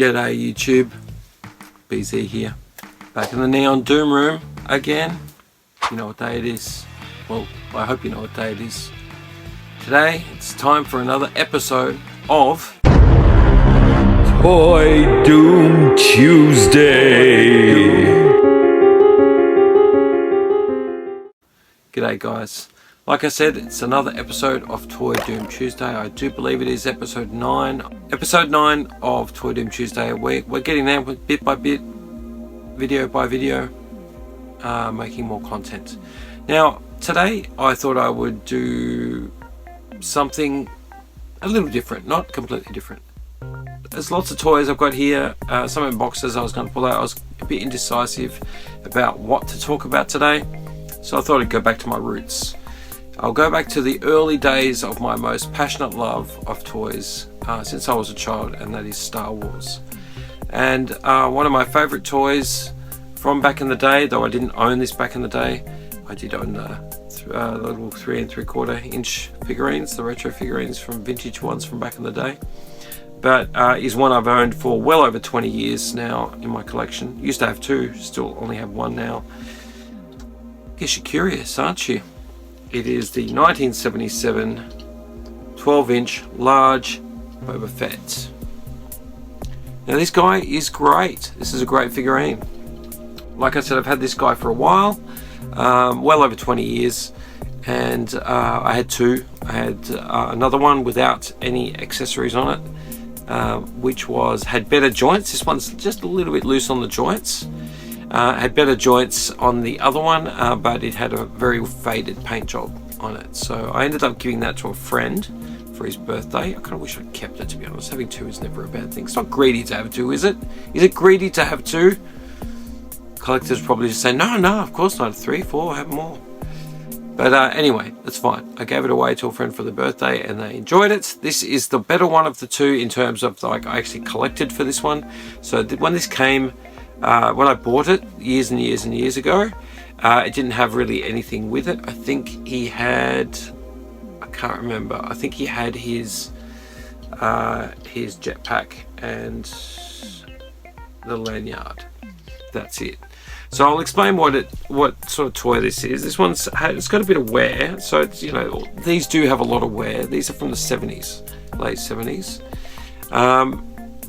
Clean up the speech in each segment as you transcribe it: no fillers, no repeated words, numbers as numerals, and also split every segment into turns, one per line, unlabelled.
G'day YouTube, BZ here, back in the Neon Doom room again. You know what day it is? Well, I hope you know what day it is. Today, it's time for another episode of
Toy Doom Tuesday.
G'day guys. Like I said, it's another episode of Toy Doom Tuesday. I do believe it is episode 9. Episode 9 of Toy Doom Tuesday. We're getting there bit by bit, video by video, making more content. Now, today I thought I would do something a little different, not completely different. There's lots of toys I've got here, some in boxes I was going to pull out. I was a bit indecisive about what to talk about today, so I thought I'd go back to my roots. I'll go back to the early days of my most passionate love of toys since I was a child, and that is Star Wars. And one of my favourite toys from back in the day, though I didn't own this back in the day, I did own the little 3 3/4 inch figurines, the retro figurines from vintage ones from back in the day. But is one I've owned for well over 20 years now in my collection. Used to have 2, still only have 1 now. Guess you're curious, aren't you? It is the 1977 12-inch large Boba Fett. Now this guy is great. This is a great figurine. Like I said, I've had this guy for a while, well over 20 years, and I had 2. I had another one without any accessories on it, which had better joints. This one's just a little bit loose on the joints. Had better joints on the other one, but it had a very faded paint job on it. So I ended up giving that to a friend for his birthday. I kind of wish I'd kept it, to be honest. Having 2 is never a bad thing. It's not greedy to have 2, is it? Is it greedy to have 2? Collectors probably just say, no, of course not. 3, 4, have more. But anyway, that's fine. I gave it away to a friend for the birthday and they enjoyed it. This is the better one of the 2 in terms of, like, I actually collected for this one. So when this came, when I bought it years and years and years ago, it didn't have really anything with it. I think he had, I can't remember, I think he had his jetpack and the lanyard. That's it. So I'll explain what sort of toy this is. This it's got a bit of wear, so it's, you know, these do have a lot of wear. These are from the 70s, late 70s.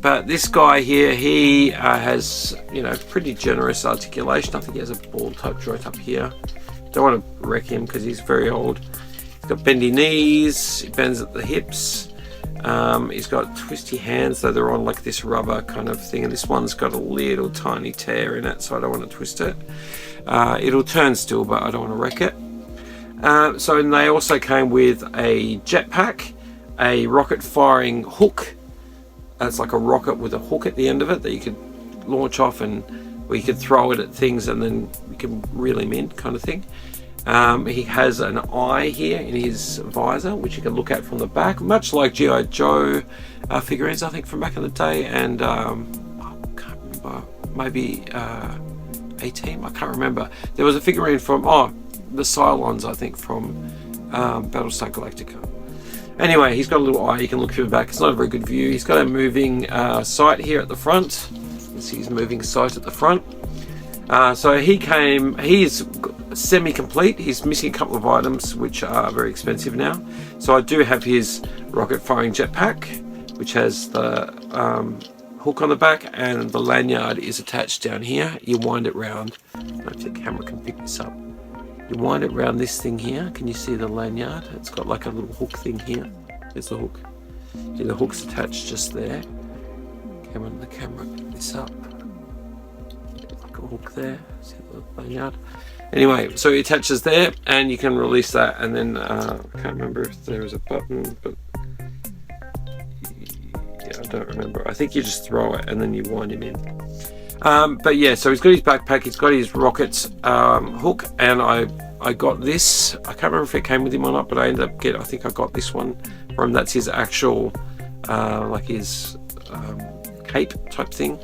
But this guy here, he has, you know, pretty generous articulation. I think he has a ball type joint up here. Don't want to wreck him because he's very old. He's got bendy knees, he bends at the hips. He's got twisty hands, though they're on like this rubber kind of thing. And this one's got a little tiny tear in it, so I don't want to twist it. It'll turn still, but I don't want to wreck it. So they also came with a jetpack, a rocket firing hook. It's like a rocket with a hook at the end of it that you could launch off, and where you could throw it at things and then you can reel him in, kind of thing. He has an eye here in his visor, which you can look at from the back, much like G.I. Joe figurines, I think, from back in the day. And I can't remember, maybe A-Team, I can't remember. There was a figurine from the Cylons, I think, from Battlestar Galactica. Anyway, he's got a little eye, you can look through the back. It's not a very good view. He's got a moving sight here at the front. You can see his moving sight at the front. So he's semi-complete. He's missing a couple of items which are very expensive now. So I do have his rocket firing jetpack, which has the hook on the back, and the lanyard is attached down here. You wind it round. I don't know if the camera can pick this up. You wind it around this thing here. Can you see the lanyard? It's got like a little hook thing here. There's the hook. See, the hook's attached just there. The camera pick this up. Like a hook there. See the lanyard? Anyway, so it attaches there, and you can release that, and then I can't remember if there was a button, but yeah, I don't remember. I think you just throw it and then you wind him in. But yeah, so he's got his backpack, he's got his rocket hook, and I got this. I can't remember if it came with him or not, but I ended up I think I got this one from, that's his actual, like his cape type thing.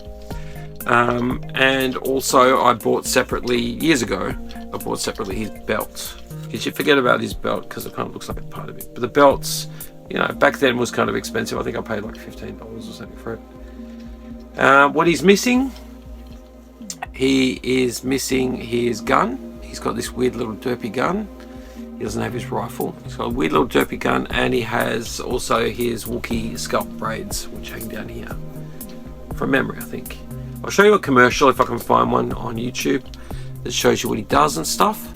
And also I bought separately, years ago, I bought separately his belt. You should forget about his belt because it kind of looks like a part of it. But the belts, you know, back then was kind of expensive. I think I paid like $15 or something for it. What he's missing, he is missing his gun. He's got this weird little derpy gun. He doesn't have his rifle. He's got a weird little derpy gun, and he has also his Wookiee scalp braids, which hang down here. From memory, I think. I'll show you a commercial if I can find one on YouTube that shows you what he does and stuff.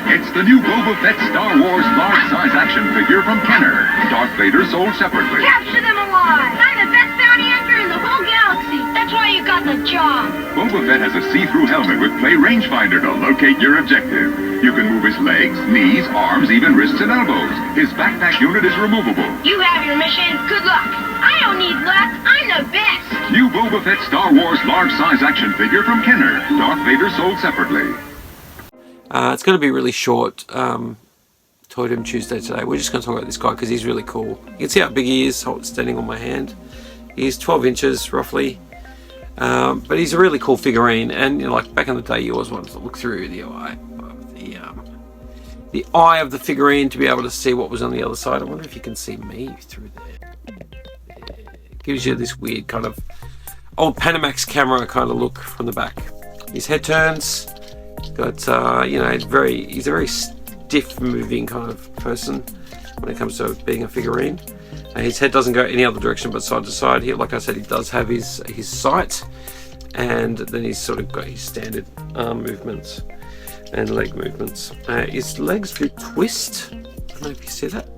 It's the new Boba Fett Star Wars large-size action figure from Kenner. Darth Vader sold separately.
Capture them alive! I'm the best bounty hunter in the whole galaxy. That's why you got the job.
Boba Fett has a see-through helmet with play rangefinder to locate your objective. You can move his legs, knees, arms, even wrists and elbows. His backpack unit is removable.
You have your mission. Good luck. I don't need luck. I'm the best.
New Boba Fett Star Wars large-size action figure from Kenner. Darth Vader sold separately.
It's going to be really short Toy Doom Tuesday today. We're just going to talk about this guy because he's really cool. You can see how big he is standing on my hand. He's 12 inches roughly, but he's a really cool figurine. And you know, like back in the day, you always wanted to look through the eye of the figurine to be able to see what was on the other side. I wonder if you can see me through there. It gives you this weird kind of old Panamax camera kind of look from the back. His head turns. Got you know, he's a very stiff moving kind of person when it comes to being a figurine. His head doesn't go any other direction but side to side here. Like I said, he does have his sight, and then he's sort of got his standard arm movements and leg movements. His legs do twist. I don't know if you see that,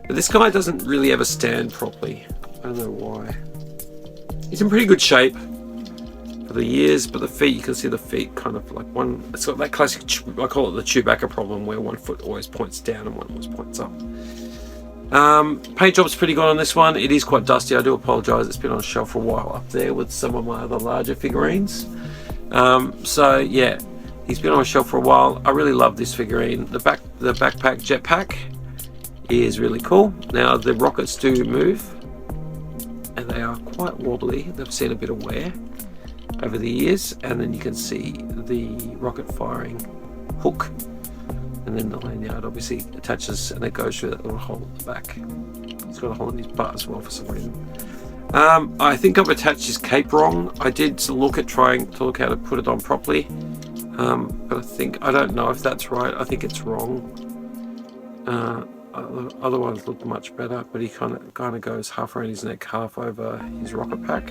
but this guy doesn't really ever stand properly. I don't know why. He's in pretty good shape for the years, but the feet, you can see the feet kind of like one, it's got that classic, I call it the Chewbacca problem, where one foot always points down and one always points up. Paint job's pretty good on this one. It is quite dusty. I do apologize. It's been on a shelf for a while up there with some of my other larger figurines. So yeah, he's been on a shelf for a while. I really love this figurine. The backpack jetpack is really cool. Now the rockets do move, and they are quite wobbly. They've seen a bit of wear over the years, and then you can see the rocket firing hook, and then the lanyard obviously attaches and it goes through that little hole at the back. He's got a hole in his butt as well for some reason. I think I've attached his cape wrong. I did look at trying to look how to put it on properly, but I don't know if that's right. I think it's wrong. Other ones look much better, but he kind of goes half around his neck, half over his rocket pack.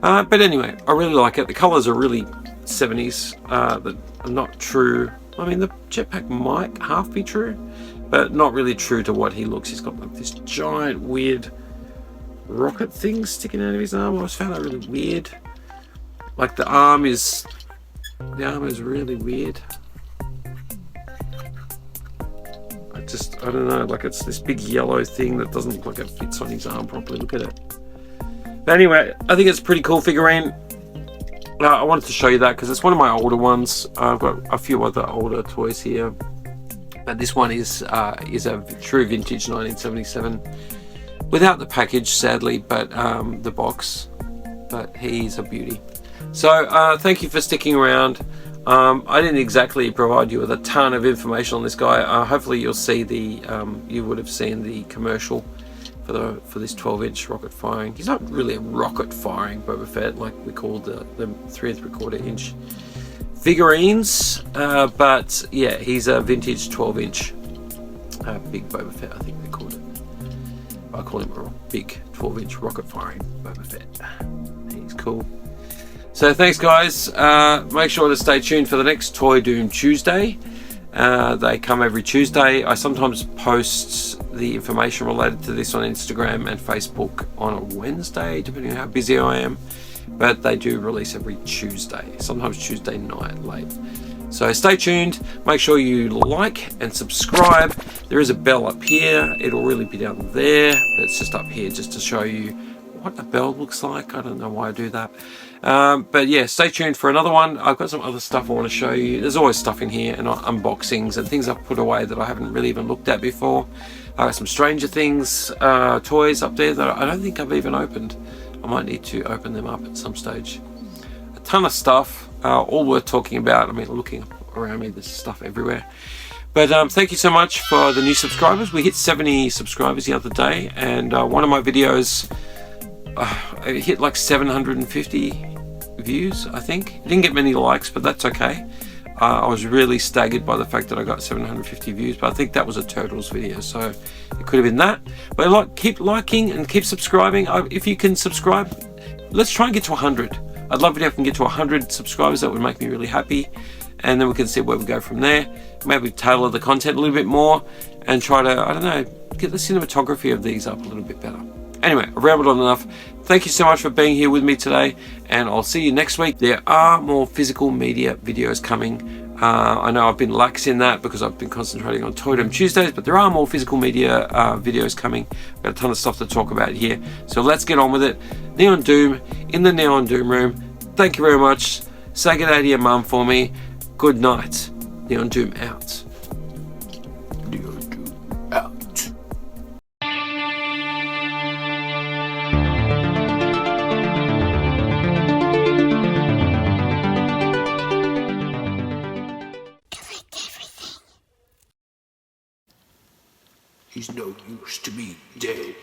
But anyway, I really like it. The colours are really 70s, that are not true. I mean, the jetpack might half be true, but not really true to what he looks. He's got like this giant weird rocket thing sticking out of his arm. I always found that really weird. Like the arm is really weird. I don't know, like it's this big yellow thing that doesn't look like it fits on his arm properly. Look at it. But anyway, I think it's a pretty cool figurine. I wanted to show you that because it's one of my older ones. I've got a few other older toys here, but this one is a true vintage 1977, without the package sadly, but the box. But he's a beauty. So thank you for sticking around. I didn't exactly provide you with a ton of information on this guy. Hopefully you'll see you would have seen the commercial for this 12-inch rocket firing. He's not really a rocket firing Boba Fett like we call the 3 3/4 inch figurines, but yeah, he's a vintage 12-inch big Boba Fett, I think they called it. I call him a big 12-inch rocket firing Boba Fett. He's cool. So thanks guys, make sure to stay tuned for the next Toy Doom Tuesday. They come every Tuesday. I sometimes post the information related to this on Instagram and Facebook on a Wednesday, depending on how busy I am, but they do release every Tuesday, sometimes Tuesday night late. So stay tuned, make sure you like and subscribe. There is a bell up here, it'll really be down there, but it's just up here just to show you what a bell looks like. I don't know why I do that. But yeah, stay tuned for another one. I've got some other stuff I want to show you. There's always stuff in here, and unboxings and things I've put away that I haven't really even looked at before. I've got some Stranger Things toys up there that I don't think I've even opened. I might need to open them up at some stage. A ton of stuff, all worth talking about. I mean, looking around me, there's stuff everywhere. But thank you so much for the new subscribers. We hit 70 subscribers the other day, and one of my videos it hit like 750 views, I think. It didn't get many likes, but that's okay. I was really staggered by the fact that I got 750 views, but I think that was a Turtles video, so it could have been that. But keep liking and keep subscribing. If you can subscribe, let's try and get to 100. I'd love it if I can get to 100 subscribers. That would make me really happy, and then we can see where we go from there. Maybe tailor the content a little bit more and try to, I don't know, get the cinematography of these up a little bit better. Anyway, I've rambled on enough. Thank you so much for being here with me today, and I'll see you next week. There are more physical media videos coming. I know I've been lax in that because I've been concentrating on Toy Dome Tuesdays, but there are more physical media videos coming. I've got a ton of stuff to talk about here. So let's get on with it. Neon Doom in the Neon Doom room. Thank you very much. Say good day to your mum for me. Good night. Neon Doom out. Neon Doom out. He's no use to me dead.